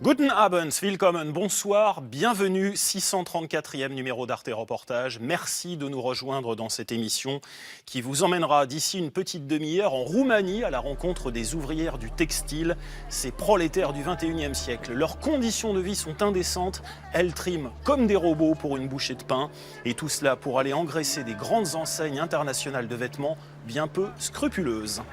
Guten Abend, willkommen, bonsoir, bienvenue, 634e numéro d'Arte Reportage. Merci de nous rejoindre dans cette émission qui vous emmènera d'ici une petite demi-heure en Roumanie à la rencontre des ouvrières du textile, ces prolétaires du 21e siècle. Leurs conditions de vie sont indécentes, elles triment comme des robots pour une bouchée de pain et tout cela pour aller engraisser des grandes enseignes internationales de vêtements bien peu scrupuleuses.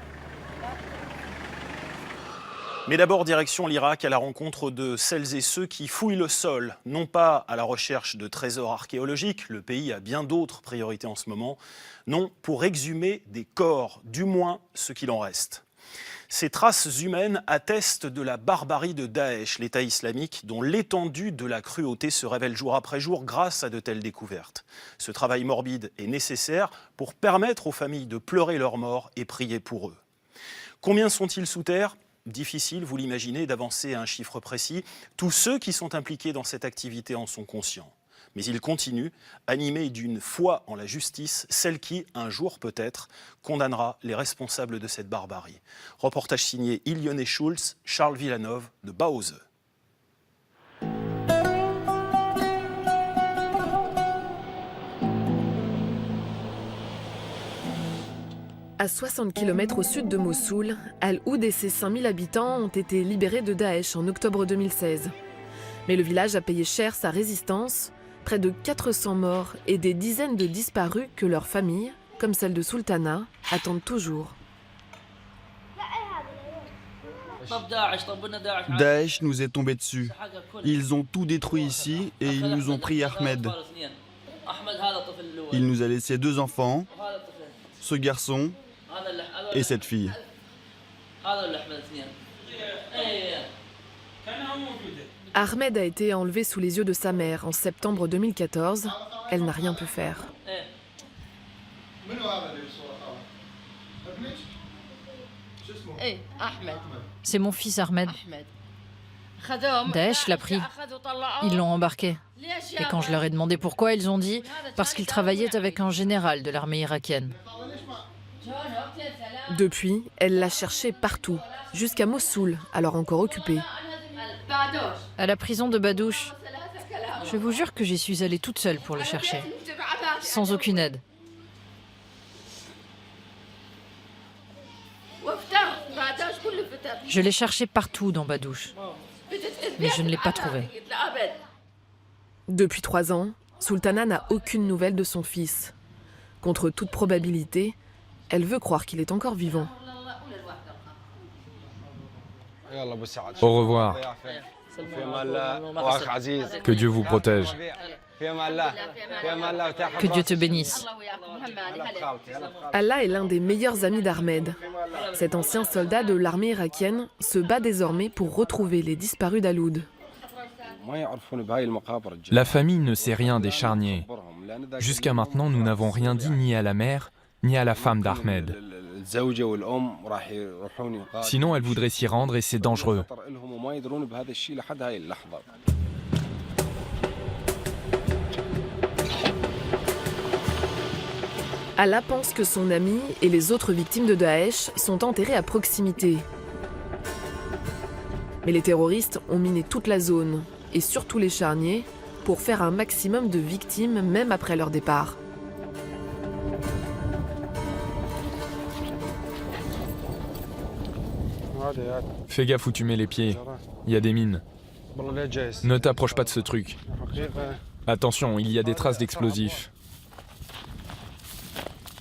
Mais d'abord, direction l'Irak à la rencontre de celles et ceux qui fouillent le sol, non pas à la recherche de trésors archéologiques, le pays a bien d'autres priorités en ce moment, non, pour exhumer des corps, du moins ce qu'il en reste. Ces traces humaines attestent de la barbarie de Daesh, l'État islamique, dont l'étendue de la cruauté se révèle jour après jour grâce à de telles découvertes. Ce travail morbide est nécessaire pour permettre aux familles de pleurer leurs morts et prier pour eux. Combien sont-ils sous terre ? Difficile, vous l'imaginez, d'avancer à un chiffre précis. Tous ceux qui sont impliqués dans cette activité en sont conscients. Mais ils continuent, animés d'une foi en la justice, celle qui, un jour peut-être, condamnera les responsables de cette barbarie. Reportage signé Ilione Schulz, Charles Villanov de Bauze. À 60 km au sud de Mossoul, Al-Oud et ses 5000 habitants ont été libérés de Daesh en octobre 2016. Mais le village a payé cher sa résistance, près de 400 morts et des dizaines de disparus que leurs familles, comme celle de Sultana, attendent toujours. Daesh nous est tombé dessus. Ils ont tout détruit ici et ils nous ont pris Ahmed. Il nous a laissé 2 enfants, ce garçon et cette fille. Ahmed a été enlevé sous les yeux de sa mère en septembre 2014. Elle n'a rien pu faire. C'est mon fils Ahmed. Daesh l'a pris. Ils l'ont embarqué. Et quand je leur ai demandé pourquoi, ils ont dit parce qu'il travaillait avec un général de l'armée irakienne. Depuis, elle l'a cherché partout, jusqu'à Mossoul, alors encore occupée. À la prison de Badouche. Je vous jure que j'y suis allée toute seule pour le chercher. Sans aucune aide. Je l'ai cherché partout dans Badouche. Mais je ne l'ai pas trouvé. Depuis 3 ans, Sultana n'a aucune nouvelle de son fils. Contre toute probabilité, elle veut croire qu'il est encore vivant. Au revoir. Que Dieu vous protège. Que Dieu te bénisse. Allah est l'un des meilleurs amis d'Ahmed. Cet ancien soldat de l'armée irakienne se bat désormais pour retrouver les disparus d'Al-Oud. La famille ne sait rien des charniers. Jusqu'à maintenant, nous n'avons rien dit ni à la mère, ni à la femme d'Ahmed. Sinon, elle voudrait s'y rendre et c'est dangereux. Allah pense que son ami et les autres victimes de Daesh sont enterrés à proximité. Mais les terroristes ont miné toute la zone, et surtout les charniers, pour faire un maximum de victimes même après leur départ. Fais gaffe où tu mets les pieds. Il y a des mines. Ne t'approche pas de ce truc. Attention, il y a des traces d'explosifs.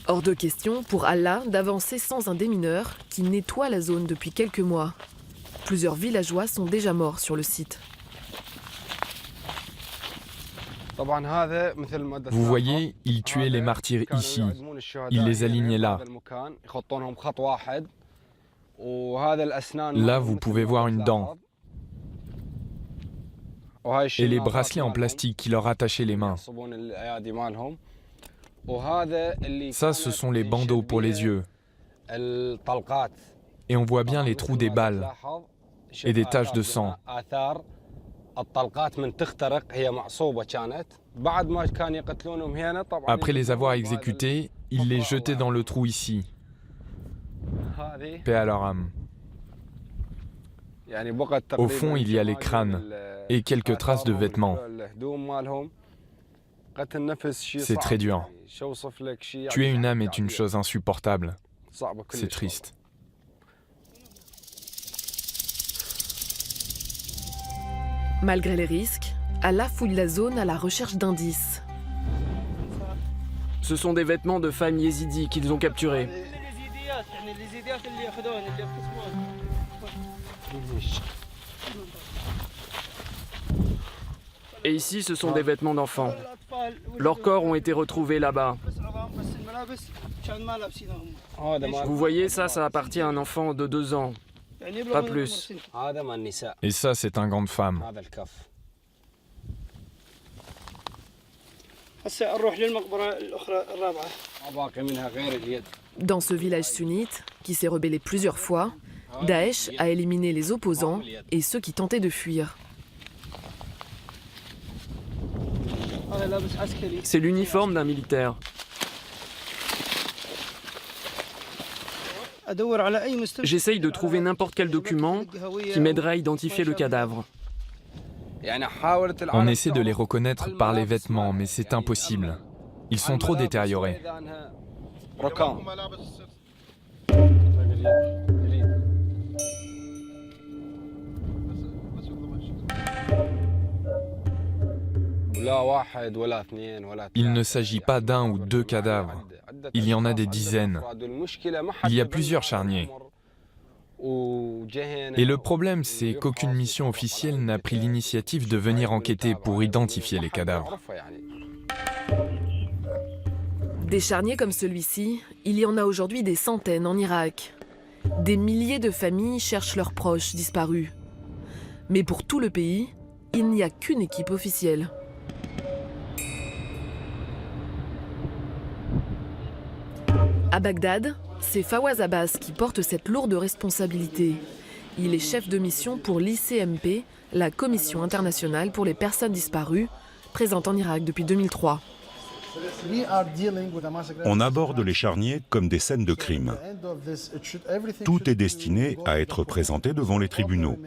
Hors de question pour Allah d'avancer sans un démineur qui nettoie la zone depuis quelques mois. Plusieurs villageois sont déjà morts sur le site. Vous voyez, ils tuaient les martyrs ici. Ils les alignaient là. Là, vous pouvez voir une dent. Et les bracelets en plastique qui leur attachaient les mains. Ça, ce sont les bandeaux pour les yeux. Et on voit bien les trous des balles et des taches de sang. Après les avoir exécutés, ils les jetaient dans le trou ici. Paix à leur âme. Au fond, il y a les crânes et quelques traces de vêtements. C'est très dur. Tuer une âme est une chose insupportable. C'est triste. Malgré les risques, Allah fouille la zone à la recherche d'indices. Ce sont des vêtements de femmes yézidis qu'ils ont capturés. Et ici, ce sont des vêtements d'enfants. Leurs corps ont été retrouvés là-bas. Vous voyez, ça appartient à un enfant de 2 ans. Pas plus. Et ça, c'est un gant de femme. Dans ce village sunnite, qui s'est rebellé plusieurs fois, Daesh a éliminé les opposants et ceux qui tentaient de fuir. C'est l'uniforme d'un militaire. J'essaye de trouver n'importe quel document qui m'aiderait à identifier le cadavre. On essaie de les reconnaître par les vêtements, mais c'est impossible. Ils sont trop détériorés. Il ne s'agit pas d'un ou 2 cadavres. Il y en a des dizaines. Il y a plusieurs charniers. Et le problème, c'est qu'aucune mission officielle n'a pris l'initiative de venir enquêter pour identifier les cadavres. Des charniers comme celui-ci, il y en a aujourd'hui des centaines en Irak. Des milliers de familles cherchent leurs proches disparus. Mais pour tout le pays, il n'y a qu'une équipe officielle. À Bagdad, c'est Fawaz Abbas qui porte cette lourde responsabilité. Il est chef de mission pour l'ICMP, la Commission internationale pour les personnes disparues, présente en Irak depuis 2003. On aborde les charniers comme des scènes de crime. Tout est destiné à être présenté devant les tribunaux.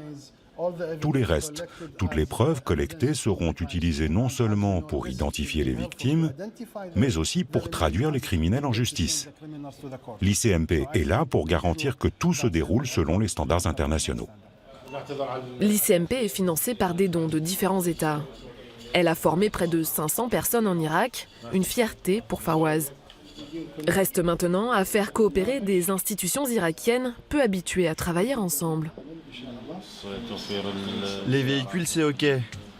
Tous les restes, toutes les preuves collectées seront utilisées non seulement pour identifier les victimes, mais aussi pour traduire les criminels en justice. L'ICMP est là pour garantir que tout se déroule selon les standards internationaux. L'ICMP est financée par des dons de différents États. Elle a formé près de 500 personnes en Irak, une fierté pour Fawaz. Reste maintenant à faire coopérer des institutions irakiennes peu habituées à travailler ensemble. Les véhicules, c'est OK.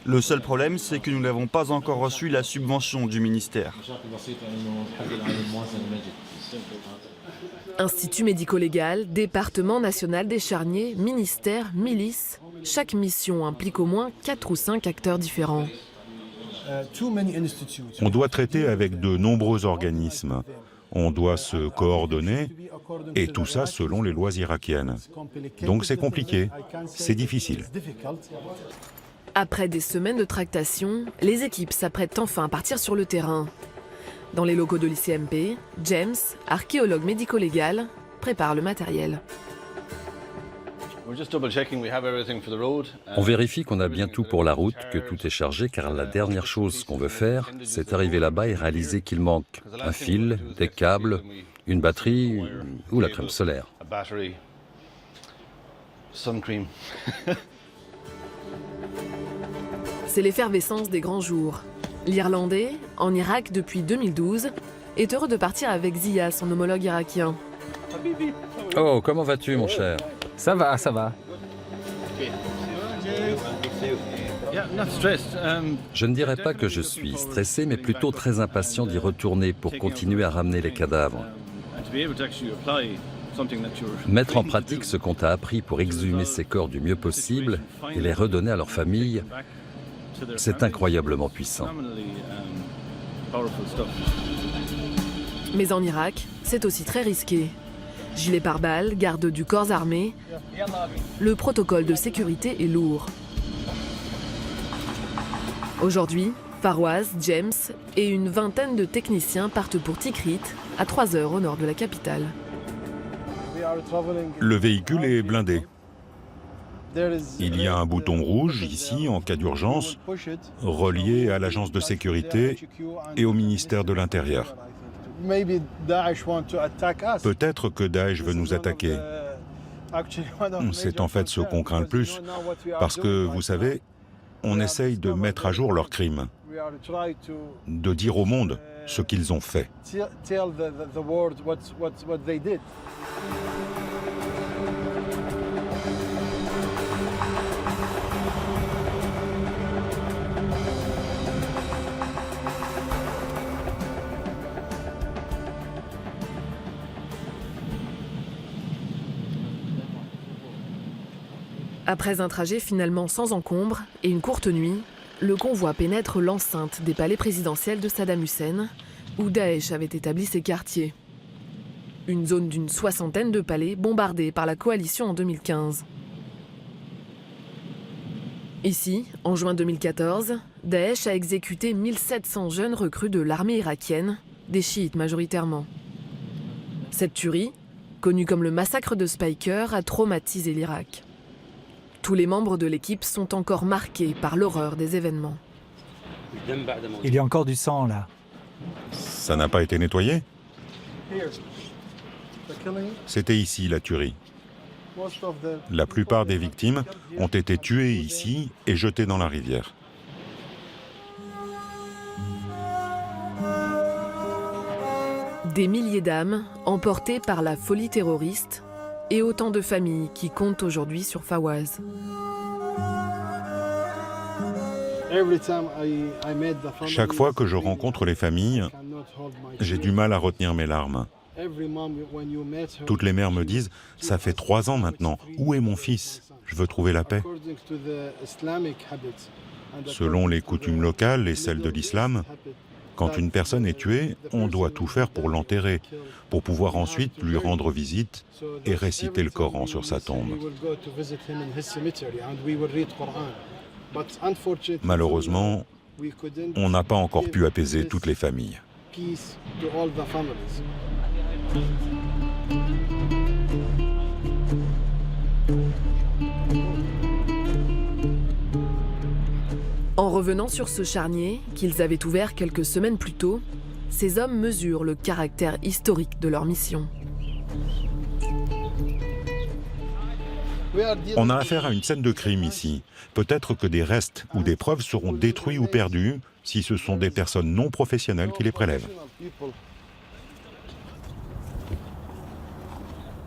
Le seul problème, c'est que nous n'avons pas encore reçu la subvention du ministère. Institut médico-légal, département national des charniers, ministère, milice. Chaque mission implique au moins 4 ou 5 acteurs différents. On doit traiter avec de nombreux organismes. On doit se coordonner, et tout ça selon les lois irakiennes. Donc c'est compliqué, c'est difficile. Après des semaines de tractation, les équipes s'apprêtent enfin à partir sur le terrain. Dans les locaux de l'ICMP, James, archéologue médico-légal, prépare le matériel. On vérifie qu'on a bien tout pour la route, que tout est chargé, car la dernière chose qu'on veut faire, c'est arriver là-bas et réaliser qu'il manque un fil, des câbles, une batterie ou la crème solaire. C'est l'effervescence des grands jours. L'Irlandais, en Irak depuis 2012, est heureux de partir avec Zia, son homologue irakien. Oh, comment vas-tu, mon cher? Ça va, ça va. Je ne dirais pas que je suis stressé, mais plutôt très impatient d'y retourner pour continuer à ramener les cadavres. Mettre en pratique ce qu'on t'a appris pour exhumer ces corps du mieux possible et les redonner à leur famille, c'est incroyablement puissant. Mais en Irak, c'est aussi très risqué. Gilet pare-balles, garde du corps armé, le protocole de sécurité est lourd. Aujourd'hui, Fawaz, James et une vingtaine de techniciens partent pour Tikrit, à 3 heures au nord de la capitale. Le véhicule est blindé. Il y a un bouton rouge ici, en cas d'urgence, relié à l'agence de sécurité et au ministère de l'Intérieur. Peut-être que Daesh veut nous attaquer. C'est en fait ce qu'on craint le plus, parce que, vous savez, on essaye de mettre à jour leurs crimes, de dire au monde ce qu'ils ont fait. Après un trajet finalement sans encombre et une courte nuit, le convoi pénètre l'enceinte des palais présidentiels de Saddam Hussein, où Daesh avait établi ses quartiers. Une zone d'une 60aine de palais bombardés par la coalition en 2015. Ici, en juin 2014, Daesh a exécuté 1700 jeunes recrues de l'armée irakienne, des chiites majoritairement. Cette tuerie, connue comme le massacre de Speicher, a traumatisé l'Irak. Tous les membres de l'équipe sont encore marqués par l'horreur des événements. Il y a encore du sang là. Ça n'a pas été nettoyé? C'était ici la tuerie. La plupart des victimes ont été tuées ici et jetées dans la rivière. Des milliers d'âmes emportées par la folie terroriste et autant de familles qui comptent aujourd'hui sur Fawaz. Chaque fois que je rencontre les familles, j'ai du mal à retenir mes larmes. Toutes les mères me disent « Ça fait 3 ans maintenant, où est mon fils? Je veux trouver la paix. » Selon les coutumes locales et celles de l'islam, quand une personne est tuée, on doit tout faire pour l'enterrer, pour pouvoir ensuite lui rendre visite et réciter le Coran sur sa tombe. Malheureusement, on n'a pas encore pu apaiser toutes les familles. En revenant sur ce charnier, qu'ils avaient ouvert quelques semaines plus tôt, ces hommes mesurent le caractère historique de leur mission. On a affaire à une scène de crime ici. Peut-être que des restes ou des preuves seront détruits ou perdus si ce sont des personnes non professionnelles qui les prélèvent.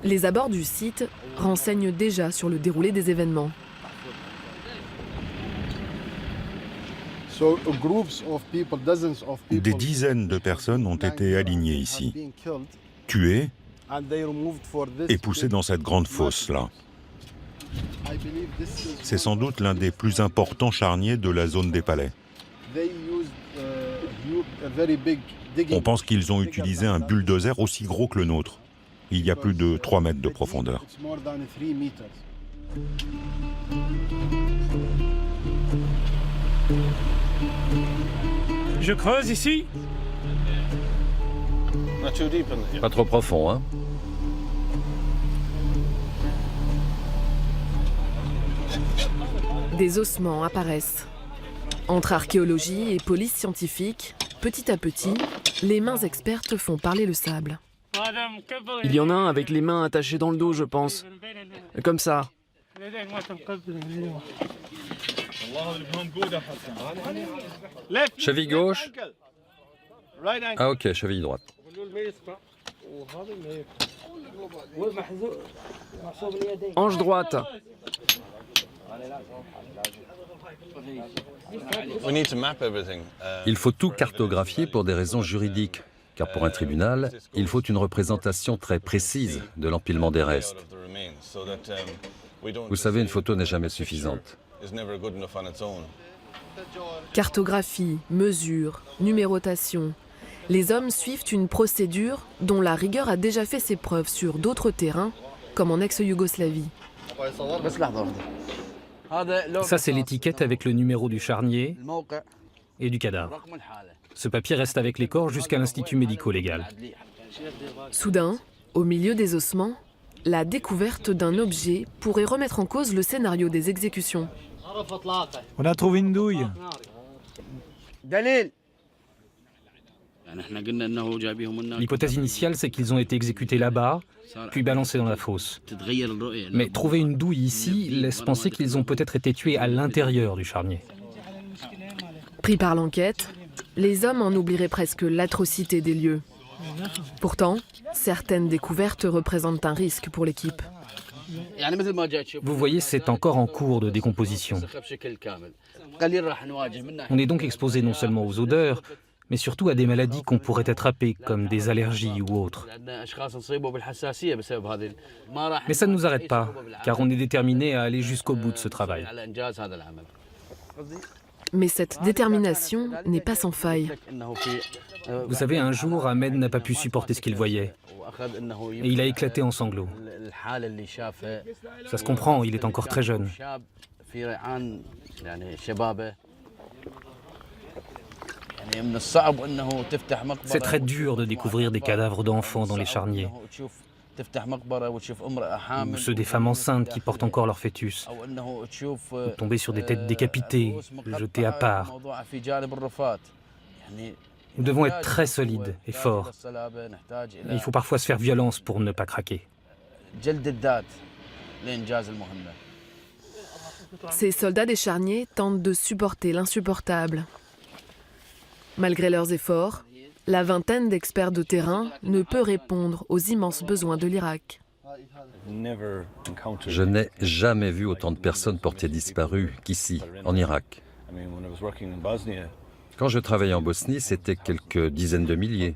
Les abords du site renseignent déjà sur le déroulé des événements. Des dizaines de personnes ont été alignées ici, tuées et poussées dans cette grande fosse-là. C'est sans doute l'un des plus importants charniers de la zone des palais. On pense qu'ils ont utilisé un bulldozer aussi gros que le nôtre. Il y a plus de 3 mètres de profondeur. Je creuse ici. Pas trop profond, hein? Des ossements apparaissent. Entre archéologie et police scientifique, petit à petit, les mains expertes font parler le sable. Il y en a un avec les mains attachées dans le dos, je pense. Comme ça. Cheville gauche. Ah ok, cheville droite. Hanche droite. Il faut tout cartographier pour des raisons juridiques, car pour un tribunal, il faut une représentation très précise de l'empilement des restes. Vous savez, une photo n'est jamais suffisante. Cartographie, mesure, numérotation. Les hommes suivent une procédure dont la rigueur a déjà fait ses preuves sur d'autres terrains, comme en ex-Yougoslavie. Ça, c'est l'étiquette avec le numéro du charnier et du cadavre. Ce papier reste avec les corps jusqu'à l'institut médico-légal. Soudain, au milieu des ossements, La découverte d'un objet pourrait remettre en cause le scénario des exécutions. On a trouvé une douille. L'hypothèse initiale, c'est qu'ils ont été exécutés là-bas, puis balancés dans la fosse. Mais trouver une douille ici laisse penser qu'ils ont peut-être été tués à l'intérieur du charnier. Pris par l'enquête, les hommes en oublieraient presque l'atrocité des lieux. Pourtant, certaines découvertes représentent un risque pour l'équipe. Vous voyez, c'est encore en cours de décomposition. On est donc exposé non seulement aux odeurs, mais surtout à des maladies qu'on pourrait attraper, comme des allergies ou autres. Mais ça ne nous arrête pas, car on est déterminé à aller jusqu'au bout de ce travail. Mais cette détermination n'est pas sans faille. Vous savez, un jour, Ahmed n'a pas pu supporter ce qu'il voyait. Et il a éclaté en sanglots. Ça se comprend, il est encore très jeune. C'est très dur de découvrir des cadavres d'enfants dans les charniers, ou ceux des femmes enceintes qui portent encore leur fœtus, ou tomber sur des têtes décapitées, jetées à part. Nous devons être très solides et forts. Et il faut parfois se faire violence pour ne pas craquer. Ces soldats des charniers tentent de supporter l'insupportable. Malgré leurs efforts, la vingtaine d'experts de terrain ne peut répondre aux immenses besoins de l'Irak. Je n'ai jamais vu autant de personnes portées disparues qu'ici, en Irak. Quand je travaillais en Bosnie, c'était quelques dizaines de milliers.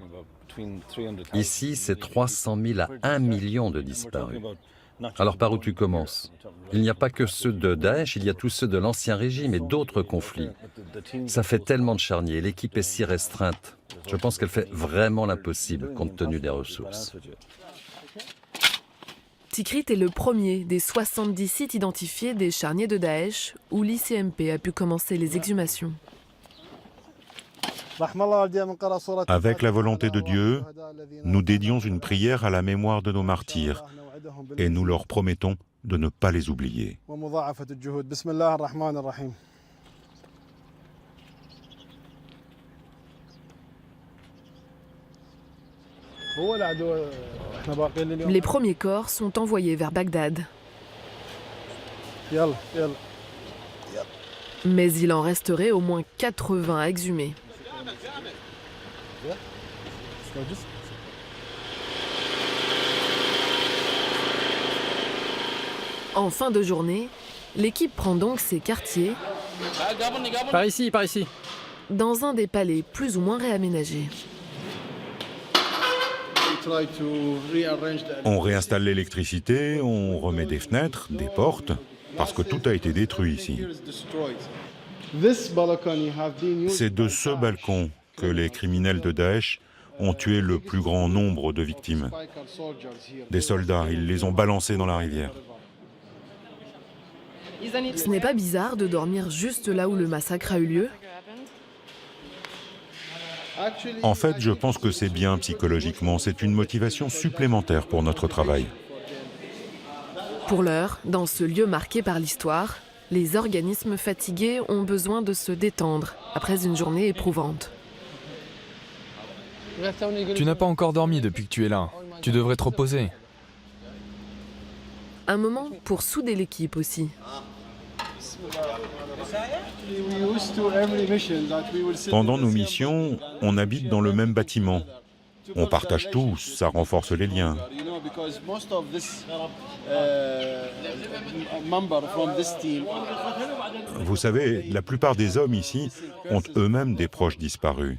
Ici, c'est 300 000 à 1 million de disparus. Alors par où tu commences? Il n'y a pas que ceux de Daesh, il y a tous ceux de l'ancien régime et d'autres conflits. Ça fait tellement de charniers, l'équipe est si restreinte. Je pense qu'elle fait vraiment l'impossible compte tenu des ressources. Tikrit est le premier des 70 sites identifiés des charniers de Daesh où l'ICMP a pu commencer les exhumations. Avec la volonté de Dieu, nous dédions une prière à la mémoire de nos martyrs et nous leur promettons de ne pas les oublier. Les premiers corps sont envoyés vers Bagdad. Mais il en resterait au moins 80 à exhumer. En fin de journée, l'équipe prend donc ses quartiers Par ici, par ici. dans un des palais plus ou moins réaménagés. On réinstalle l'électricité, on remet des fenêtres, des portes, parce que tout a été détruit ici. C'est de ce balcon que les criminels de Daesh ont tué le plus grand nombre de victimes. Des soldats, ils les ont balancés dans la rivière. Ce n'est pas bizarre de dormir juste là où le massacre a eu lieu. En fait, je pense que c'est bien psychologiquement, c'est une motivation supplémentaire pour notre travail. Pour l'heure, dans ce lieu marqué par l'histoire, les organismes fatigués ont besoin de se détendre après une journée éprouvante. Tu n'as pas encore dormi depuis que tu es là. Tu devrais te reposer. Un moment pour souder l'équipe aussi. Pendant nos missions, on habite dans le même bâtiment. On partage tous, ça renforce les liens. Vous savez, la plupart des hommes ici ont eux-mêmes des proches disparus.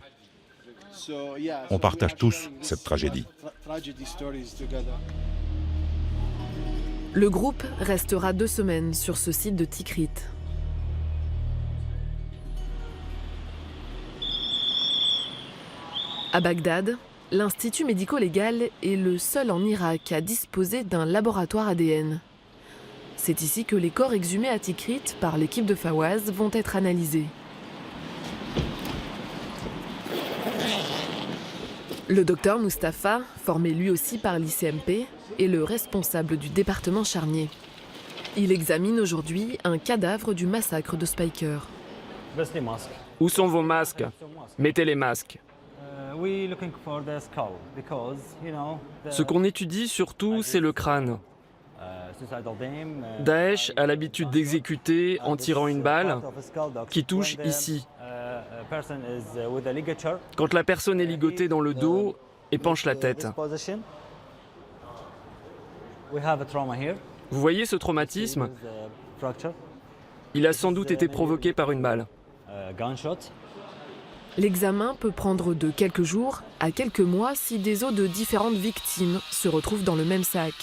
On partage tous cette tragédie. Le groupe restera 2 semaines sur ce site de Tikrit. À Bagdad, l'Institut médico-légal est le seul en Irak à disposer d'un laboratoire ADN. C'est ici que les corps exhumés à Tikrit par l'équipe de Fawaz vont être analysés. Le docteur Mustapha, formé lui aussi par l'ICMP, est le responsable du département charnier. Il examine aujourd'hui un cadavre du massacre de Speicher. Où sont vos masques? Mettez les masques. Ce qu'on étudie surtout, c'est le crâne. Daesh a l'habitude d'exécuter en tirant une balle qui touche ici. Quand la personne est ligotée dans le dos et penche la tête. Vous voyez ce traumatisme? Il a sans doute été provoqué par une balle. L'examen peut prendre de quelques jours à quelques mois si des os de différentes victimes se retrouvent dans le même sac.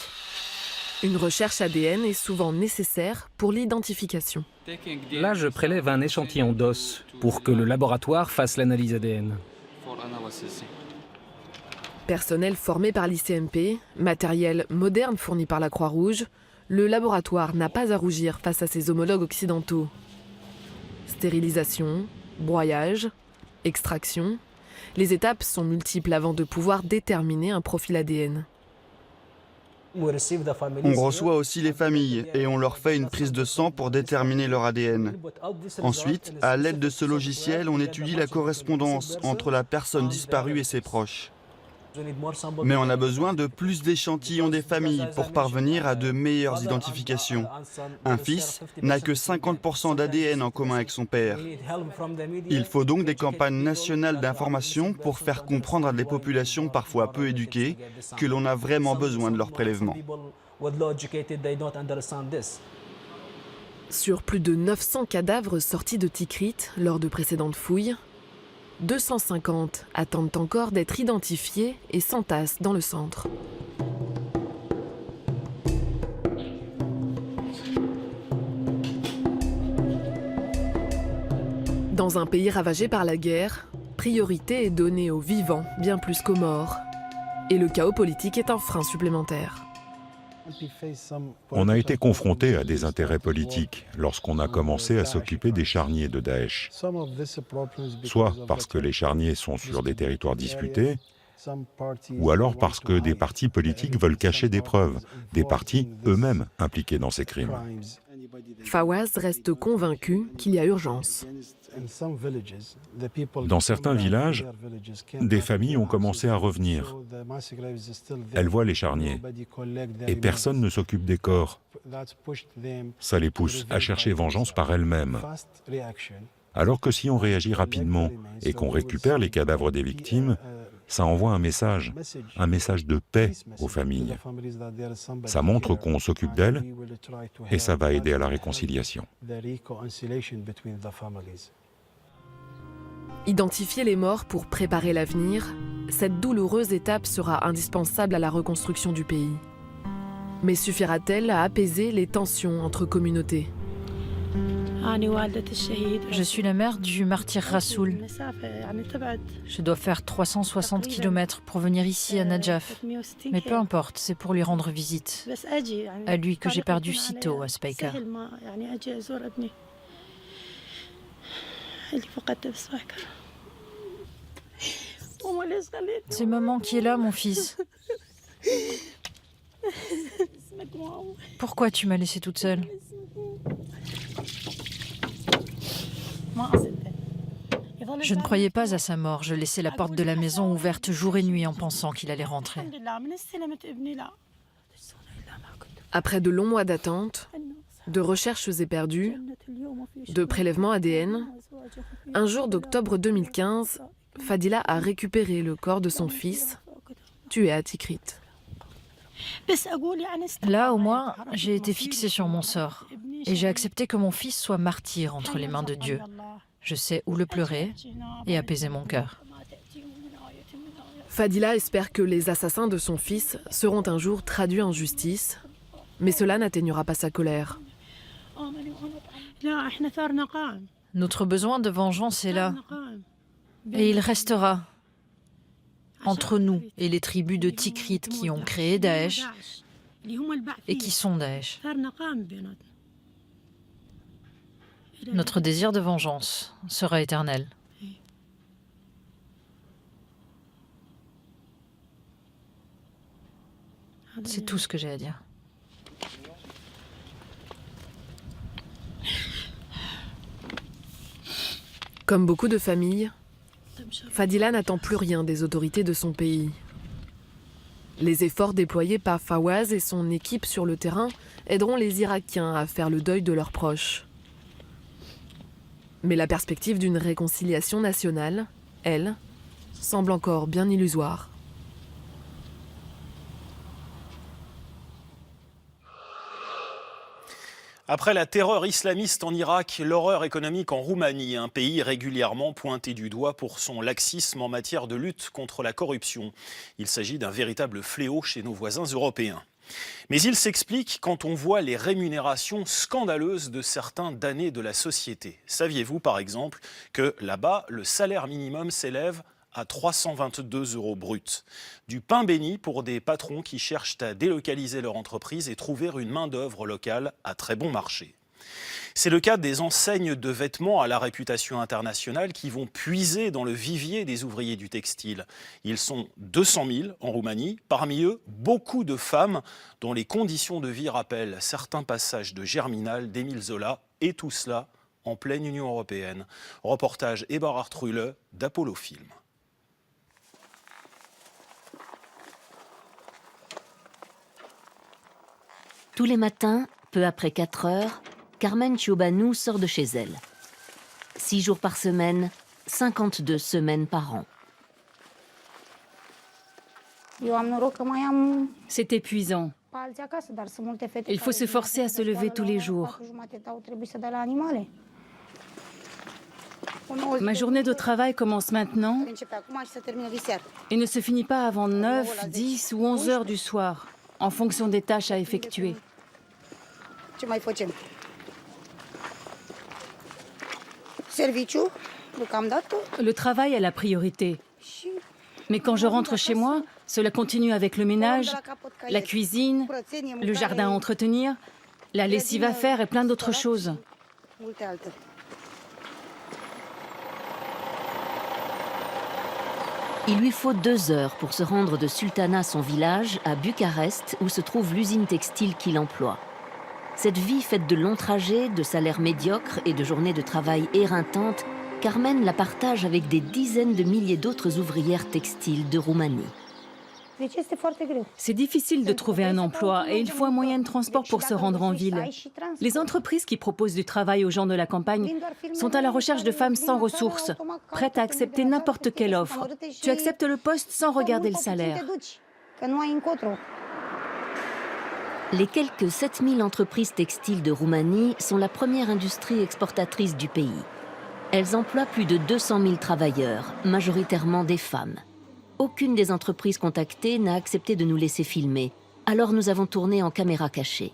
Une recherche ADN est souvent nécessaire pour l'identification. Là, je prélève un échantillon d'os pour que le laboratoire fasse l'analyse ADN. Personnel formé par l'ICMP, matériel moderne fourni par la Croix-Rouge, le laboratoire n'a pas à rougir face à ses homologues occidentaux. Stérilisation, broyage, extraction, les étapes sont multiples avant de pouvoir déterminer un profil ADN. On reçoit aussi les familles et on leur fait une prise de sang pour déterminer leur ADN. Ensuite, à l'aide de ce logiciel, on étudie la correspondance entre la personne disparue et ses proches. Mais on a besoin de plus d'échantillons des familles pour parvenir à de meilleures identifications. Un fils n'a que 50% d'ADN en commun avec son père. Il faut donc des campagnes nationales d'information pour faire comprendre à des populations parfois peu éduquées que l'on a vraiment besoin de leur prélèvement. Sur plus de 900 cadavres sortis de Tikrit lors de précédentes fouilles, 250 attendent encore d'être identifiés et s'entassent dans le centre. Dans un pays ravagé par la guerre, priorité est donnée aux vivants bien plus qu'aux morts. Et le chaos politique est un frein supplémentaire. On a été confronté à des intérêts politiques lorsqu'on a commencé à s'occuper des charniers de Daesh. Soit parce que les charniers sont sur des territoires disputés, ou alors parce que des partis politiques veulent cacher des preuves, des partis eux-mêmes impliqués dans ces crimes. Fawaz reste convaincu qu'il y a urgence. Dans certains villages, des familles ont commencé à revenir. Elles voient les charniers et personne ne s'occupe des corps. Ça les pousse à chercher vengeance par elles-mêmes. Alors que si on réagit rapidement et qu'on récupère les cadavres des victimes, ça envoie un message de paix aux familles. Ça montre qu'on s'occupe d'elles et ça va aider à la réconciliation. Identifier les morts pour préparer l'avenir, cette douloureuse étape sera indispensable à la reconstruction du pays. Mais suffira-t-elle à apaiser les tensions entre communautés ? Je suis la mère du martyr Rassoul. Je dois faire 360 km pour venir ici à Najaf. Mais peu importe, c'est pour lui rendre visite. À lui que j'ai perdu si tôt à Speicher. C'est maman qui est là, mon fils. Pourquoi tu m'as laissée toute seule ? Je ne croyais pas à sa mort. Je laissais la porte de la maison ouverte jour et nuit en pensant qu'il allait rentrer. Après de longs mois d'attente, de recherches éperdues, de prélèvements ADN, un jour d'octobre 2015, Fadila a récupéré le corps de son fils, tué à Tikrit. Là, au moins, j'ai été fixée sur mon sort. Et j'ai accepté que mon fils soit martyr entre les mains de Dieu. Je sais où le pleurer et apaiser mon cœur. Fadila espère que les assassins de son fils seront un jour traduits en justice, mais cela n'atténuera pas sa colère. Notre besoin de vengeance est là. Et il restera entre nous et les tribus de Tikrit qui ont créé Daesh et qui sont Daesh. Notre désir de vengeance sera éternel. C'est tout ce que j'ai à dire. Comme beaucoup de familles, Fadila n'attend plus rien des autorités de son pays. Les efforts déployés par Fawaz et son équipe sur le terrain aideront les Irakiens à faire le deuil de leurs proches. Mais la perspective d'une réconciliation nationale, elle, semble encore bien illusoire. Après la terreur islamiste en Irak, l'horreur économique en Roumanie, un pays régulièrement pointé du doigt pour son laxisme en matière de lutte contre la corruption. Il s'agit d'un véritable fléau chez nos voisins européens. Mais il s'explique quand on voit les rémunérations scandaleuses de certains damnés de la société. Saviez-vous par exemple que là-bas, le salaire minimum s'élève à 322 € bruts. Du pain béni pour des patrons qui cherchent à délocaliser leur entreprise et trouver une main-d'œuvre locale à très bon marché. C'est le cas des enseignes de vêtements à la réputation internationale qui vont puiser dans le vivier des ouvriers du textile. Ils sont 200 000 en Roumanie, parmi eux beaucoup de femmes dont les conditions de vie rappellent certains passages de Germinal d'Émile Zola, et tout cela en pleine Union européenne. Reportage Eberhard Rühle d'Apollo Film. Tous les matins, peu après 4 heures, Carmen Ciobanu sort de chez elle. 6 jours par semaine, 52 semaines par an. C'est épuisant. Il faut se forcer à se lever tous les jours. Ma journée de travail commence maintenant et ne se finit pas avant 9, 10 ou 11 heures du soir, en fonction des tâches à effectuer. Le travail est la priorité. Mais quand je rentre chez moi, cela continue avec le ménage, la cuisine, le jardin à entretenir, la lessive à faire et plein d'autres choses. Il lui faut 2 heures pour se rendre de Sultana, son village, à Bucarest, où se trouve l'usine textile qui l'emploie. Cette vie faite de longs trajets, de salaires médiocres et de journées de travail éreintantes, Carmen la partage avec des dizaines de milliers d'autres ouvrières textiles de Roumanie. C'est difficile de trouver un emploi et il faut un moyen de transport pour se rendre en ville. Les entreprises qui proposent du travail aux gens de la campagne sont à la recherche de femmes sans ressources, prêtes à accepter n'importe quelle offre. Tu acceptes le poste sans regarder le salaire. Les quelques 7000 entreprises textiles de Roumanie sont la première industrie exportatrice du pays. Elles emploient plus de 200 000 travailleurs, majoritairement des femmes. Aucune des entreprises contactées n'a accepté de nous laisser filmer, alors nous avons tourné en caméra cachée.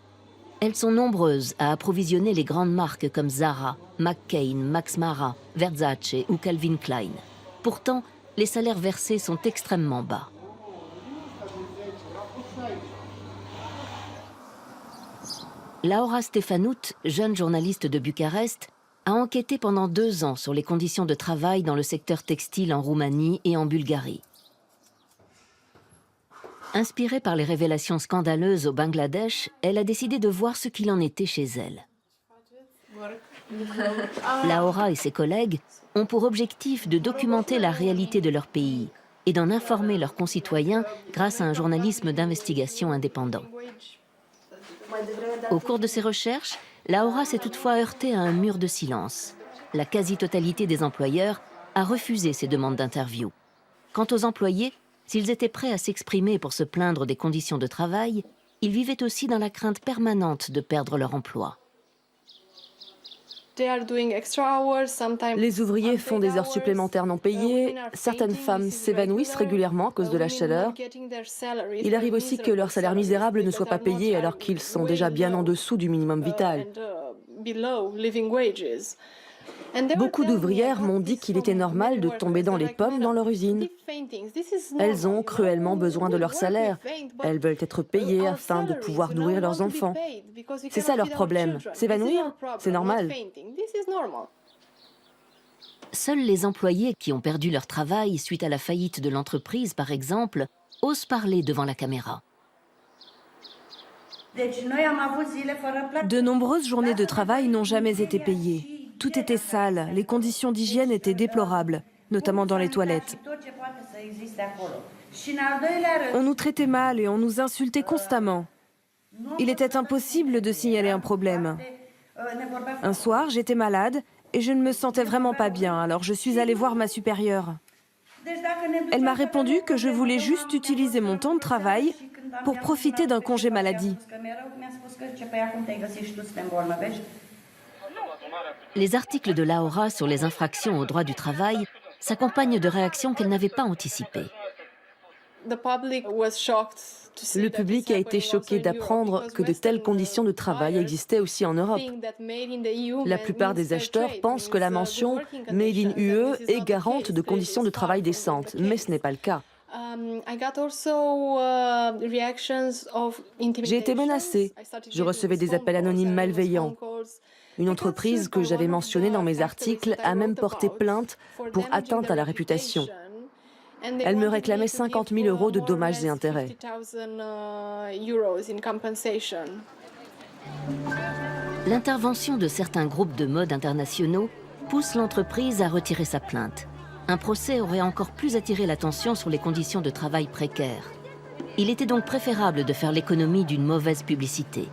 Elles sont nombreuses à approvisionner les grandes marques comme Zara, McCain, Max Mara, Versace ou Calvin Klein. Pourtant, les salaires versés sont extrêmement bas. Laura Stefanout, jeune journaliste de Bucarest, a enquêté pendant 2 ans sur les conditions de travail dans le secteur textile en Roumanie et en Bulgarie. Inspirée par les révélations scandaleuses au Bangladesh, elle a décidé de voir ce qu'il en était chez elle. Laura et ses collègues ont pour objectif de documenter la réalité de leur pays et d'en informer leurs concitoyens grâce à un journalisme d'investigation indépendant. Au cours de ses recherches, Laura s'est toutefois heurtée à un mur de silence. La quasi-totalité des employeurs a refusé ces demandes d'interview. Quant aux employés, s'ils étaient prêts à s'exprimer pour se plaindre des conditions de travail, ils vivaient aussi dans la crainte permanente de perdre leur emploi. Les ouvriers font des heures supplémentaires non payées, certaines femmes s'évanouissent régulièrement à cause de la chaleur. Il arrive aussi que leur salaire misérable ne soit pas payé alors qu'ils sont déjà bien en dessous du minimum vital. Beaucoup d'ouvrières m'ont dit qu'il était normal de tomber dans les pommes dans leur usine. Elles ont cruellement besoin de leur salaire. Elles veulent être payées afin de pouvoir nourrir leurs enfants. C'est ça leur problème. S'évanouir, c'est normal. Seuls les employés qui ont perdu leur travail suite à la faillite de l'entreprise, par exemple, osent parler devant la caméra. De nombreuses journées de travail n'ont jamais été payées. Tout était sale, les conditions d'hygiène étaient déplorables, notamment dans les toilettes. On nous traitait mal et on nous insultait constamment. Il était impossible de signaler un problème. Un soir, j'étais malade et je ne me sentais vraiment pas bien, alors je suis allée voir ma supérieure. Elle m'a répondu que je voulais juste utiliser mon temps de travail pour profiter d'un congé maladie. Les articles de Laura sur les infractions au droit du travail s'accompagnent de réactions qu'elle n'avait pas anticipées. Le public a été choqué d'apprendre que de telles conditions de travail existaient aussi en Europe. La plupart des acheteurs pensent que la mention « Made in UE » est garante de conditions de travail décentes, mais ce n'est pas le cas. J'ai été menacée. Je recevais des appels anonymes malveillants. Une entreprise que j'avais mentionnée dans mes articles a même porté plainte pour atteinte à la réputation. Elle me réclamait 50 000 € de dommages et intérêts. L'intervention de certains groupes de mode internationaux pousse l'entreprise à retirer sa plainte. Un procès aurait encore plus attiré l'attention sur les conditions de travail précaires. Il était donc préférable de faire l'économie d'une mauvaise publicité.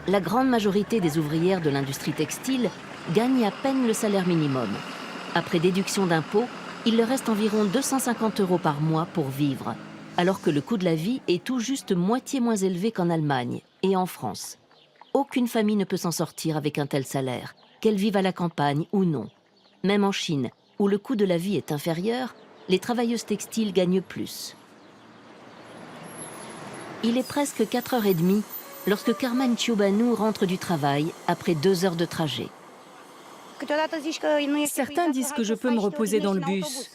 La grande majorité des ouvrières de l'industrie textile gagnent à peine le salaire minimum. Après déduction d'impôts, il leur reste environ 250 € par mois pour vivre, alors que le coût de la vie est tout juste moitié moins élevé qu'en Allemagne et en France. Aucune famille ne peut s'en sortir avec un tel salaire, qu'elle vive à la campagne ou non. Même en Chine, où le coût de la vie est inférieur, les travailleuses textiles gagnent plus. Il est presque 4h30 lorsque Carmen Ciobanu rentre du travail après 2 heures de trajet. Certains disent que je peux me reposer dans le bus.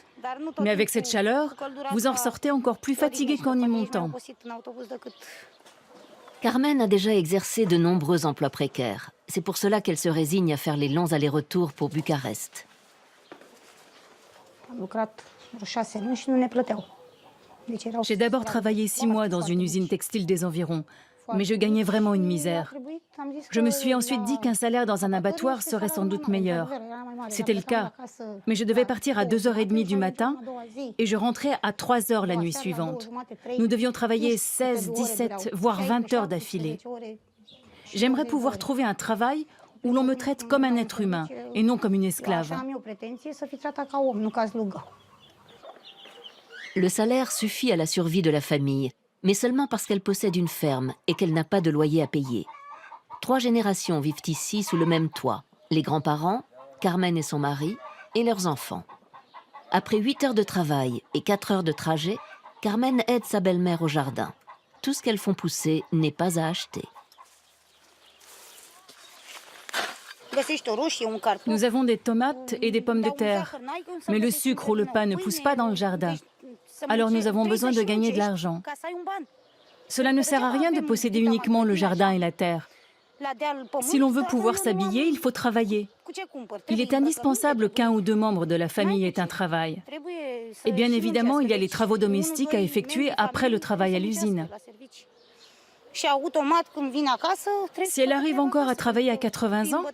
Mais avec cette chaleur, vous en ressortez encore plus fatigué qu'en y montant. Carmen a déjà exercé de nombreux emplois précaires. C'est pour cela qu'elle se résigne à faire les longs allers-retours pour Bucarest. J'ai d'abord travaillé 6 mois dans une usine textile des environs, mais je gagnais vraiment une misère. Je me suis ensuite dit qu'un salaire dans un abattoir serait sans doute meilleur. C'était le cas, mais je devais partir à 2h30 du matin et je rentrais à 3h la nuit suivante. Nous devions travailler 16, 17, voire 20 heures d'affilée. J'aimerais pouvoir trouver un travail où l'on me traite comme un être humain et non comme une esclave. Le salaire suffit à la survie de la famille, mais seulement parce qu'elle possède une ferme et qu'elle n'a pas de loyer à payer. 3 générations vivent ici sous le même toit. Les grands-parents, Carmen et son mari, et leurs enfants. Après 8 heures de travail et 4 heures de trajet, Carmen aide sa belle-mère au jardin. Tout ce qu'elles font pousser n'est pas à acheter. Nous avons des tomates et des pommes de terre, mais le sucre ou le pain ne poussent pas dans le jardin. Alors nous avons besoin de gagner de l'argent. Cela ne sert à rien de posséder uniquement le jardin et la terre. Si l'on veut pouvoir s'habiller, il faut travailler. Il est indispensable qu'un ou 2 membres de la famille aient un travail. Et bien évidemment, il y a les travaux domestiques à effectuer après le travail à l'usine. Si elle arrive encore à travailler à 80 ans,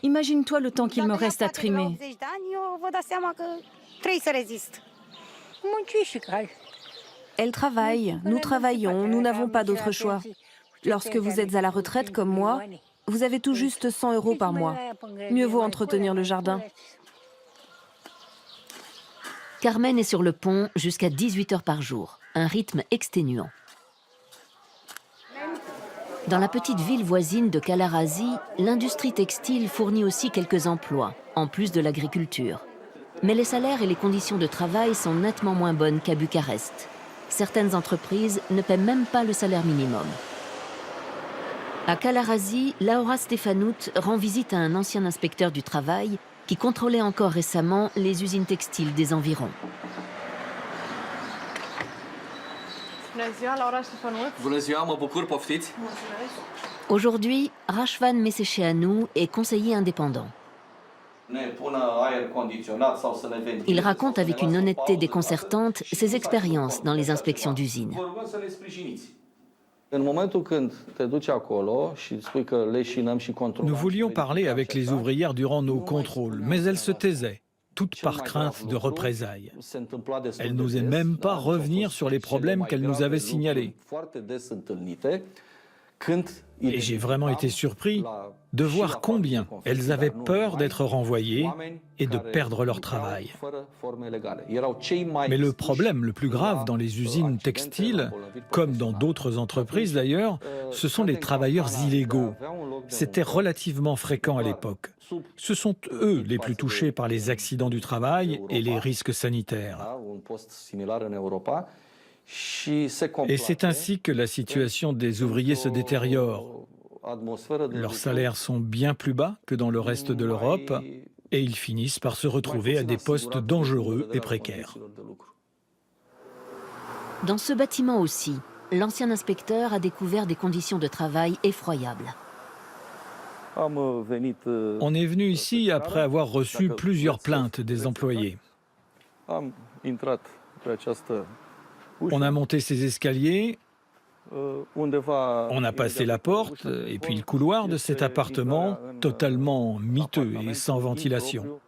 imagine-toi le temps qu'il me reste à trimer. Elle travaille, nous travaillons, nous n'avons pas d'autre choix. Lorsque vous êtes à la retraite comme moi, vous avez tout juste 100 € par mois. Mieux vaut entretenir le jardin. Carmen est sur le pont jusqu'à 18 heures par jour, un rythme exténuant. Dans la petite ville voisine de Kalarazi, l'industrie textile fournit aussi quelques emplois, en plus de l'agriculture. Mais les salaires et les conditions de travail sont nettement moins bonnes qu'à Bucarest. Certaines entreprises ne paient même pas le salaire minimum. À Kalarazi, Laura Stefanout rend visite à un ancien inspecteur du travail qui contrôlait encore récemment les usines textiles des environs. Aujourd'hui, Rashvan Mesecheanu est conseiller indépendant. Il raconte avec une honnêteté déconcertante ses expériences dans les inspections d'usines. Nous voulions parler avec les ouvrières durant nos contrôles, mais elles se taisaient, toutes par crainte de représailles. Elles n'osaient même pas revenir sur les problèmes qu'elles nous avaient signalés. Et j'ai vraiment été surpris de voir combien elles avaient peur d'être renvoyées et de perdre leur travail. Mais le problème le plus grave dans les usines textiles, comme dans d'autres entreprises d'ailleurs, ce sont les travailleurs illégaux. C'était relativement fréquent à l'époque. Ce sont eux les plus touchés par les accidents du travail et les risques sanitaires. Et c'est ainsi que la situation des ouvriers se détériore. Leurs salaires sont bien plus bas que dans le reste de l'Europe et ils finissent par se retrouver à des postes dangereux et précaires. Dans ce bâtiment aussi, l'ancien inspecteur a découvert des conditions de travail effroyables. On est venu ici après avoir reçu plusieurs plaintes des employés. On a monté ces escaliers, on a passé la porte et puis le couloir de cet appartement totalement miteux et sans ventilation.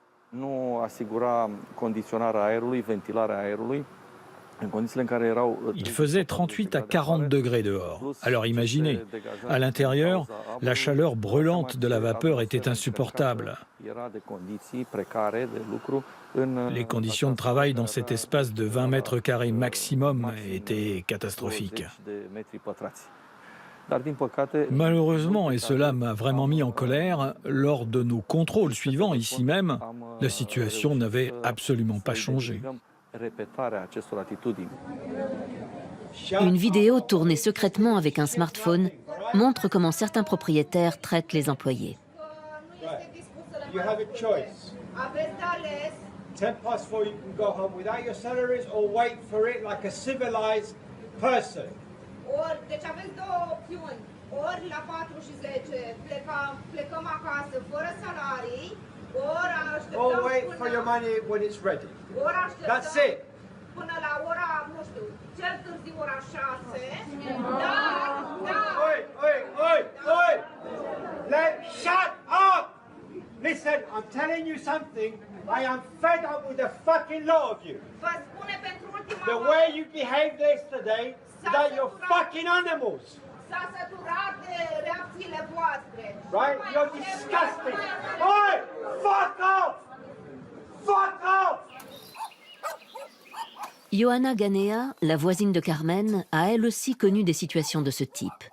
Il faisait 38 à 40 degrés dehors. Alors imaginez, à l'intérieur, la chaleur brûlante de la vapeur était insupportable. Les conditions de travail dans cet espace de 20 mètres carrés maximum étaient catastrophiques. Malheureusement, et cela m'a vraiment mis en colère, lors de nos contrôles suivants ici même, la situation n'avait absolument pas changé. Une vidéo tournée secrètement avec un smartphone montre comment certains propriétaires traitent les employés. Or wait for your money when it's ready. That's it. Până la ora, nu știu, cel târziu ora 6. Oi! Shut up! Listen, I'm telling you something. I am fed up with the fucking lot of you. The way you behaved yesterday, that you're fucking animals. Right? You're disgusting. Oi! Fuck off! Fuck off! Ioana Ganea, la voisine de Carmen, a elle aussi connu des situations de ce type.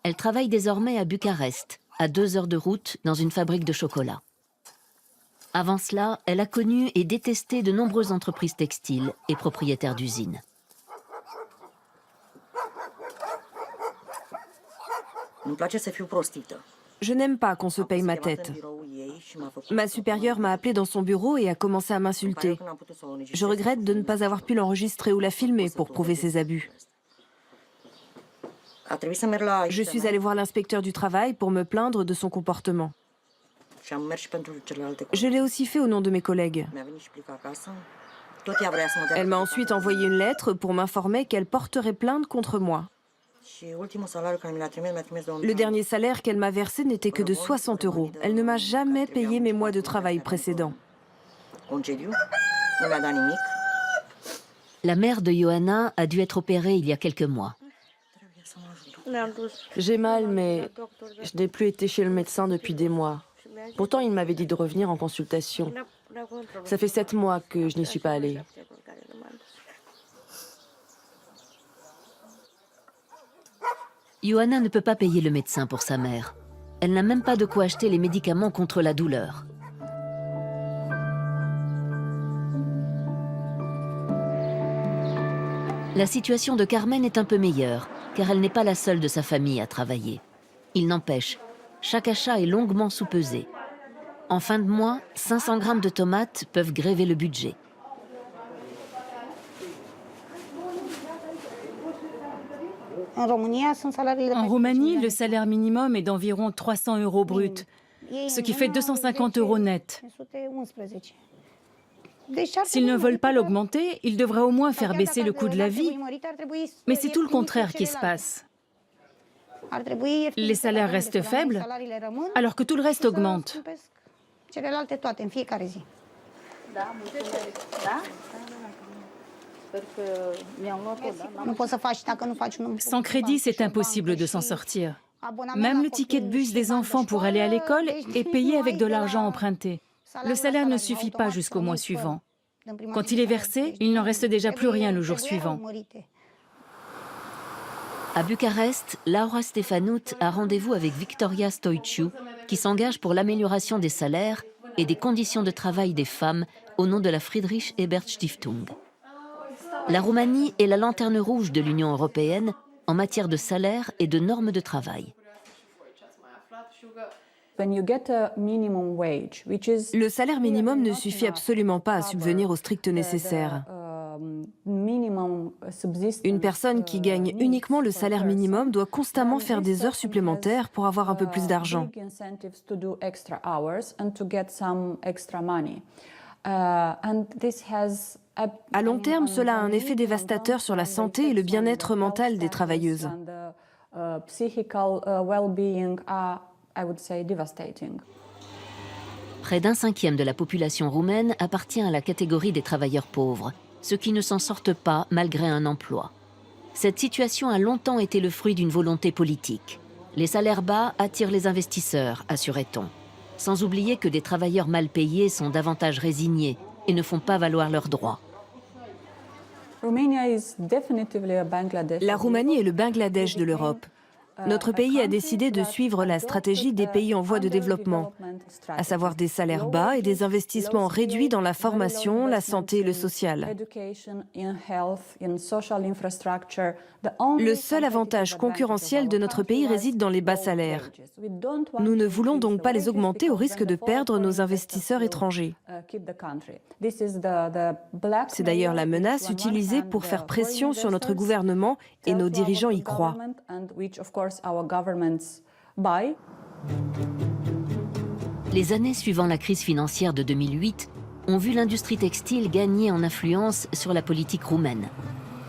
Elle travaille désormais à Bucarest, à 2 heures de route, dans une fabrique de chocolat. Avant cela, elle a connu et détesté de nombreuses entreprises textiles et propriétaires d'usines. Je n'aime pas qu'on se paye ma tête. Ma supérieure m'a appelée dans son bureau et a commencé à m'insulter. Je regrette de ne pas avoir pu l'enregistrer ou la filmer pour prouver ses abus. Je suis allée voir l'inspecteur du travail pour me plaindre de son comportement. Je l'ai aussi fait au nom de mes collègues. Elle m'a ensuite envoyé une lettre pour m'informer qu'elle porterait plainte contre moi. Le dernier salaire qu'elle m'a versé n'était que de 60 €. Elle ne m'a jamais payé mes mois de travail précédents. La mère de Ioana a dû être opérée il y a quelques mois. J'ai mal, mais je n'ai plus été chez le médecin depuis des mois. Pourtant, il m'avait dit de revenir en consultation. Ça fait 7 mois que je n'y suis pas allée. Ioana ne peut pas payer le médecin pour sa mère. Elle n'a même pas de quoi acheter les médicaments contre la douleur. La situation de Carmen est un peu meilleure, car elle n'est pas la seule de sa famille à travailler. Il n'empêche, chaque achat est longuement sous-pesé. En fin de mois, 500 grammes de tomates peuvent gréver le budget. En Roumanie, le salaire minimum est d'environ 300 € brut, ce qui fait 250 € net. S'ils ne veulent pas l'augmenter, ils devraient au moins faire baisser le coût de la vie. Mais c'est tout le contraire qui se passe. Les salaires restent faibles alors que tout le reste augmente. Sans crédit, c'est impossible de s'en sortir. Même le ticket de bus des enfants pour aller à l'école est payé avec de l'argent emprunté. Le salaire ne suffit pas jusqu'au mois suivant. Quand il est versé, il n'en reste déjà plus rien le jour suivant. À Bucarest, Laura Stefanout a rendez-vous avec Victoria Stoiciu, qui s'engage pour l'amélioration des salaires et des conditions de travail des femmes au nom de la Friedrich Ebert Stiftung. La Roumanie est la lanterne rouge de l'Union européenne en matière de salaire et de normes de travail. Le salaire minimum ne suffit absolument pas à subvenir au strict nécessaire. Une personne qui gagne uniquement le salaire minimum doit constamment faire des heures supplémentaires pour avoir un peu plus d'argent. À long terme, cela a un effet dévastateur sur la santé et le bien-être mental des travailleuses. Près d'un cinquième de la population roumaine appartient à la catégorie des travailleurs pauvres, ceux qui ne s'en sortent pas malgré un emploi. Cette situation a longtemps été le fruit d'une volonté politique. Les salaires bas attirent les investisseurs, assurait-on. Sans oublier que des travailleurs mal payés sont davantage résignés et ne font pas valoir leurs droits. La Roumanie est le Bangladesh de l'Europe. Notre pays a décidé de suivre la stratégie des pays en voie de développement, à savoir des salaires bas et des investissements réduits dans la formation, la santé et le social. Le seul avantage concurrentiel de notre pays réside dans les bas salaires. Nous ne voulons donc pas les augmenter au risque de perdre nos investisseurs étrangers. C'est d'ailleurs la menace utilisée pour faire pression sur notre gouvernement et nos dirigeants y croient. Les années suivant la crise financière de 2008 ont vu l'industrie textile gagner en influence sur la politique roumaine.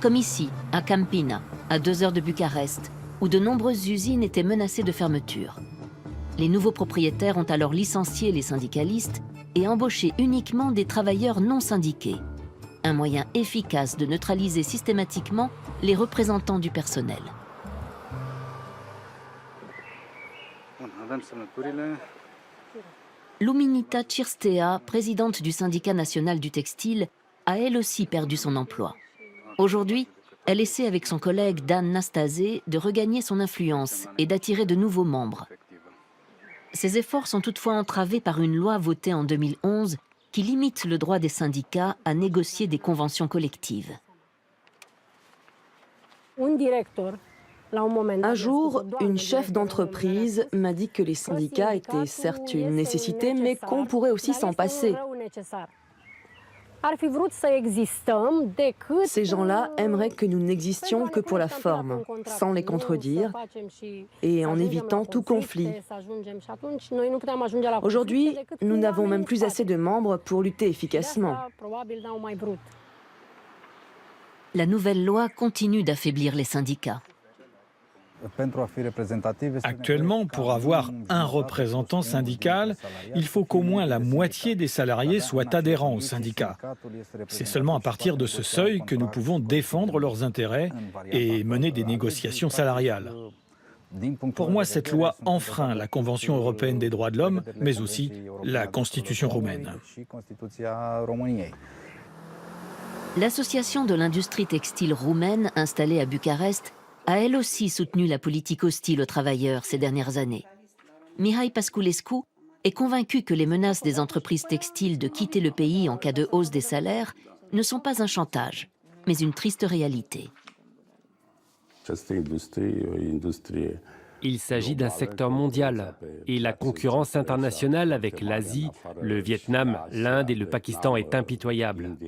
Comme ici, à Campina, à 2 heures de Bucarest, où de nombreuses usines étaient menacées de fermeture. Les nouveaux propriétaires ont alors licencié les syndicalistes et embauché uniquement des travailleurs non syndiqués. Un moyen efficace de neutraliser systématiquement les représentants du personnel. Luminita Cirstea, présidente du syndicat national du textile, a elle aussi perdu son emploi. Aujourd'hui, elle essaie avec son collègue Dan Nastase de regagner son influence et d'attirer de nouveaux membres. Ces efforts sont toutefois entravés par une loi votée en 2011 qui limite le droit des syndicats à négocier des conventions collectives. Un jour, une chef d'entreprise m'a dit que les syndicats étaient certes une nécessité, mais qu'on pourrait aussi s'en passer. Ces gens-là aimeraient que nous n'existions que pour la forme, sans les contredire et en évitant tout conflit. Aujourd'hui, nous n'avons même plus assez de membres pour lutter efficacement. La nouvelle loi continue d'affaiblir les syndicats. Actuellement, pour avoir un représentant syndical, il faut qu'au moins la moitié des salariés soient adhérents au syndicat. C'est seulement à partir de ce seuil que nous pouvons défendre leurs intérêts et mener des négociations salariales. Pour moi, cette loi enfreint la Convention européenne des droits de l'homme, mais aussi la Constitution roumaine. L'association de l'industrie textile roumaine installée à Bucarest a elle aussi soutenu la politique hostile aux travailleurs ces dernières années. Mihai Pasculescu est convaincu que les menaces des entreprises textiles de quitter le pays en cas de hausse des salaires ne sont pas un chantage, mais une triste réalité. Il s'agit d'un secteur mondial et la concurrence internationale avec l'Asie, le Vietnam, l'Inde et le Pakistan est impitoyable.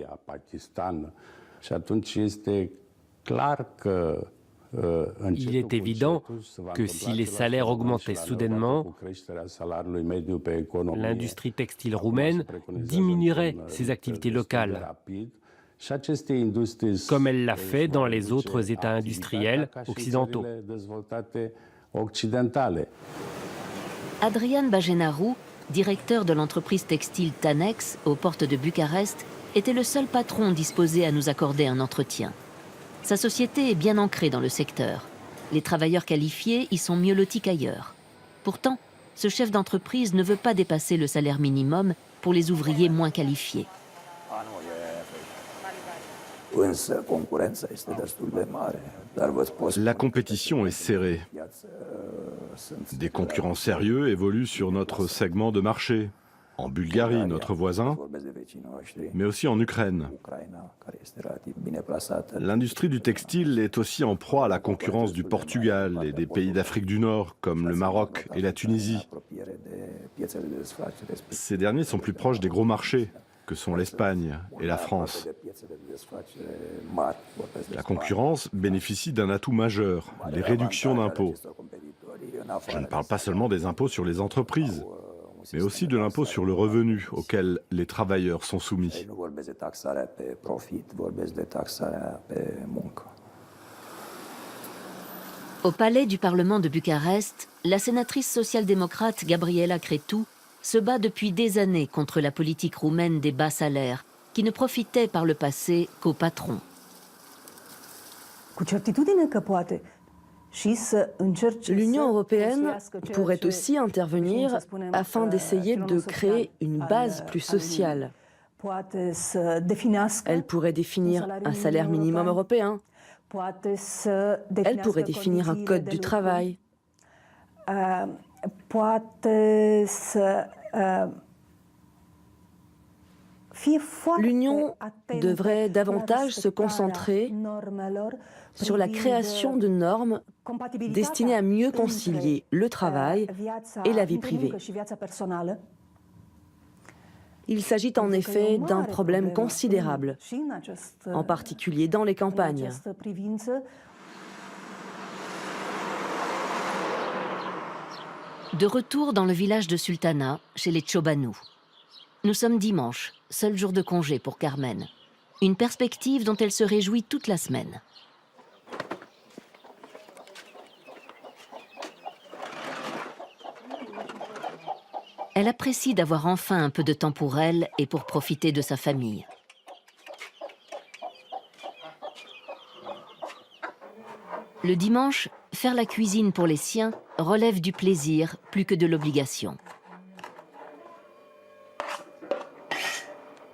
Il est évident que si les salaires augmentaient soudainement, l'industrie textile roumaine diminuerait ses activités locales, comme elle l'a fait dans les autres États industriels occidentaux. Adrian Bajenaru, directeur de l'entreprise textile Tanex aux portes de Bucarest, était le seul patron disposé à nous accorder un entretien. Sa société est bien ancrée dans le secteur. Les travailleurs qualifiés y sont mieux lotis qu'ailleurs. Pourtant, ce chef d'entreprise ne veut pas dépasser le salaire minimum pour les ouvriers moins qualifiés. La compétition est serrée. Des concurrents sérieux évoluent sur notre segment de marché. En Bulgarie, notre voisin, mais aussi en Ukraine. L'industrie du textile est aussi en proie à la concurrence du Portugal et des pays d'Afrique du Nord, comme le Maroc et la Tunisie. Ces derniers sont plus proches des gros marchés, que sont l'Espagne et la France. La concurrence bénéficie d'un atout majeur, les réductions d'impôts. Je ne parle pas seulement des impôts sur les entreprises, mais aussi de l'impôt sur le revenu auquel les travailleurs sont soumis. Au palais du Parlement de Bucarest, la sénatrice social-démocrate Gabriela Cretu se bat depuis des années contre la politique roumaine des bas salaires, qui ne profitait par le passé qu'aux patrons. L'Union européenne pourrait aussi intervenir afin d'essayer de créer une base plus sociale. Elle pourrait définir un salaire minimum européen. Elle pourrait définir un code du travail. L'Union devrait davantage se concentrer sur la création de normes destinées à mieux concilier le travail et la vie privée. Il s'agit en effet d'un problème considérable, en particulier dans les campagnes. De retour dans le village de Sultana, chez les Tchobanou. Nous sommes dimanche, seul jour de congé pour Carmen. Une perspective dont elle se réjouit toute la semaine. Elle apprécie d'avoir enfin un peu de temps pour elle et pour profiter de sa famille. Le dimanche, faire la cuisine pour les siens relève du plaisir plus que de l'obligation.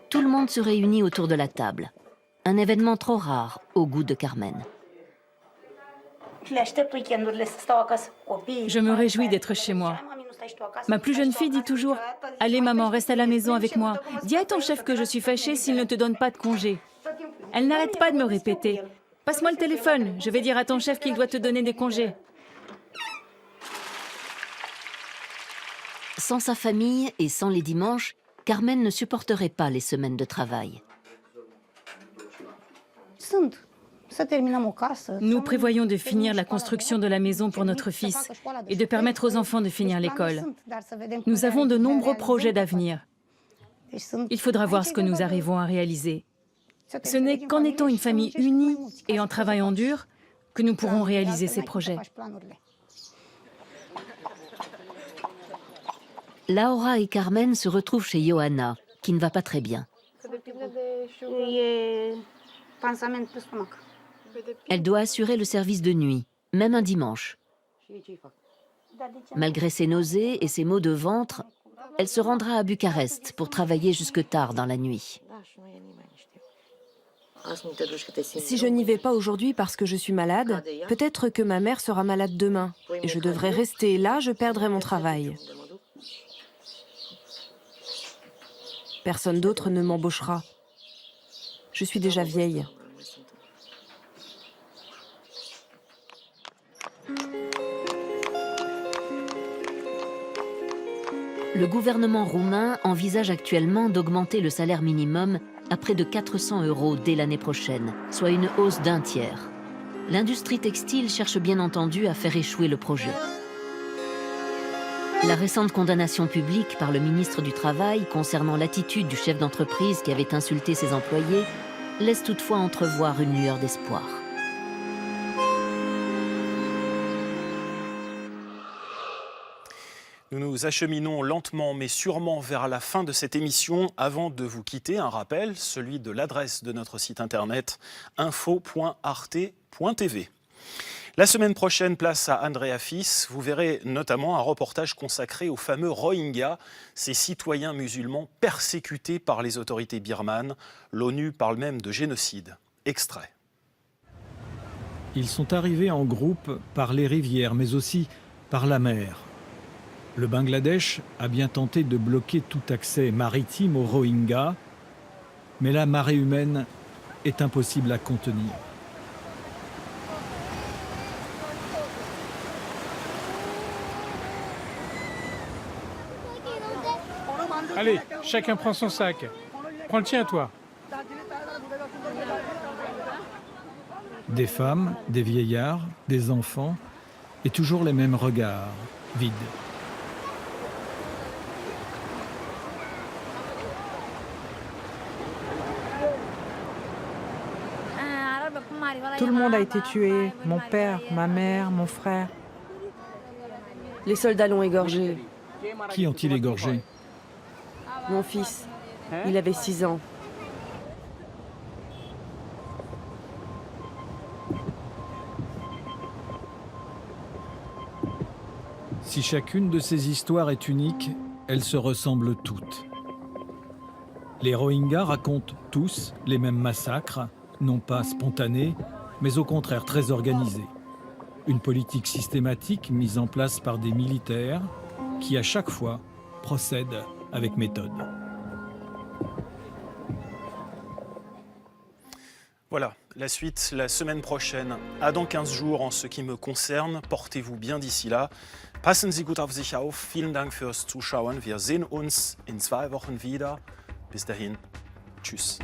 Tout le monde se réunit autour de la table. Un événement trop rare au goût de Carmen. Je me réjouis d'être chez moi. Ma plus jeune fille dit toujours « Allez maman, reste à la maison avec moi. Dis à ton chef que je suis fâchée s'il ne te donne pas de congé. » Elle n'arrête pas de me répéter « Passe-moi le téléphone, je vais dire à ton chef qu'il doit te donner des congés. » Sans sa famille et sans les dimanches, Carmen ne supporterait pas les semaines de travail. Nous prévoyons de finir la construction de la maison pour notre fils et de permettre aux enfants de finir l'école. Nous avons de nombreux projets d'avenir. Il faudra voir ce que nous arrivons à réaliser. Ce n'est qu'en étant une famille unie et en travaillant dur que nous pourrons réaliser ces projets. Laura et Carmen se retrouvent chez Johanna, qui ne va pas très bien. Elle doit assurer le service de nuit, même un dimanche. Malgré ses nausées et ses maux de ventre, elle se rendra à Bucarest pour travailler jusque tard dans la nuit. Si je n'y vais pas aujourd'hui parce que je suis malade, peut-être que ma mère sera malade demain et je devrais rester là, je perdrai mon travail. Personne d'autre ne m'embauchera. Je suis déjà vieille. Le gouvernement roumain envisage actuellement d'augmenter le salaire minimum à près de 400 € dès l'année prochaine, soit une hausse d'un tiers. L'industrie textile cherche bien entendu à faire échouer le projet. La récente condamnation publique par le ministre du Travail concernant l'attitude du chef d'entreprise qui avait insulté ses employés laisse toutefois entrevoir une lueur d'espoir. Nous nous acheminons lentement mais sûrement vers la fin de cette émission. Avant de vous quitter, un rappel, celui de l'adresse de notre site internet info.arte.tv. La semaine prochaine, place à Andrea Fils. Vous verrez notamment un reportage consacré aux fameux Rohingyas, ces citoyens musulmans persécutés par les autorités birmanes. L'ONU parle même de génocide. Extrait. Ils sont arrivés en groupe par les rivières, mais aussi par la mer. Le Bangladesh a bien tenté de bloquer tout accès maritime aux Rohingyas, mais la marée humaine est impossible à contenir. Allez, chacun prend son sac. Prends le tien, toi. Des femmes, des vieillards, des enfants, et toujours les mêmes regards, vides. Tout le monde a été tué. Mon père, ma mère, mon frère. Les soldats l'ont égorgé. Qui ont-ils égorgé? Mon fils. Il avait 6 ans. Si chacune de ces histoires est unique, elles se ressemblent toutes. Les Rohingyas racontent tous les mêmes massacres, non pas spontanés, mais au contraire très organisés. Une politique systématique mise en place par des militaires qui, à chaque fois, procèdent avec méthode. Voilà, la suite la semaine prochaine. À dans 15 jours en ce qui me concerne. Portez-vous bien d'ici là. Passen Sie gut auf sich auf. Vielen Dank fürs Zuschauen. Wir sehen uns in 2 Wochen wieder. Bis dahin. Tschüss.